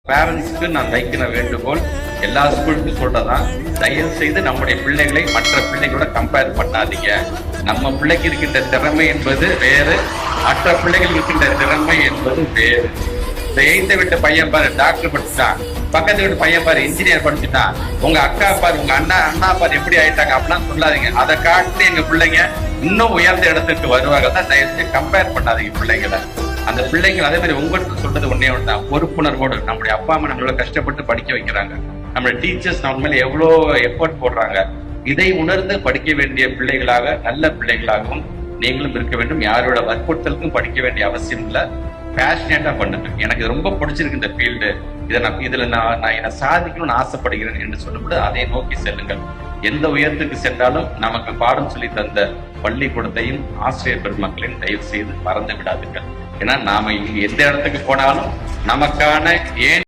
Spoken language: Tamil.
பேரண்ட்ஸ்க்கு நான் வைக்கிற வேண்டுகோள் எல்லா ஸ்கூலுக்கும் சொல்றதான், தயவு செய்து நம்முடைய பிள்ளைகளை மற்ற பிள்ளைகளோட கம்பேர் பண்ணாதீங்க. நம்ம பிள்ளைக்கு இருக்கின்ற திறமை என்பது வேறு, மற்ற பிள்ளைகள் இருக்கின்ற திறமை என்பது வேறு. இந்த எய்த்த வீட்டு பையன் பாரு டாக்டர் படிச்சுட்டான், பக்கத்து வீட்டு பையன் பாரு இன்ஜினியர் படிச்சுட்டான், உங்க அக்கா பாரு உங்க அண்ணா பாரு எப்படி ஆயிட்டாங்க அப்படிலாம் சொல்லாதீங்க. அதை காட்டி எங்க பிள்ளைங்க இன்னும் உயர்ந்த இடத்துக்கு வருவாங்க தான். தயவு செய்து கம்பேர் பண்ணாதீங்க பிள்ளைங்களை. அந்த பிள்ளைங்க அதே மாதிரி உங்களுக்கு சொல்றது ஒன்னே ஒண்ணுதான், பொறுப்புணர்வோடு நம்முடைய அப்பா அம்மா நம்மள கஷ்டப்பட்டு படிக்க வைக்கிறாங்க, நம்மளுடைய டீச்சர்ஸ் நம்ம மேல எவ்வளோ எஃபர்ட் போடுறாங்க. இதை உணர்ந்து படிக்க வேண்டிய பிள்ளைகளாக, நல்ல பிள்ளைகளாகவும் நீங்களும் இருக்க வேண்டும். யாரோட வற்புறுத்தலுக்கும் படிக்க வேண்டிய அவசியம் இல்லை. பேஷனேட்டா பண்ணுங்க. எனக்கு ரொம்ப பிடிச்சிருக்கு இந்த ஃபீல்டு, இதுல நான் என்ன சாதிக்கணும்னு ஆசைப்படுகிறேன் என்று சொல்லும்போது அதை நோக்கி செல்லுங்கள். எந்த உயரத்துக்கு சென்றாலும் நமக்கு பாடம் சொல்லி தந்த பள்ளிக்கூடத்தையும் ஆசிரியர் பெருமக்களையும் தயவு செய்து மறந்து விடாதுங்கள். ஏன்னா நாம எந்த இடத்துக்கு போனாலும் நமக்கான ஏன்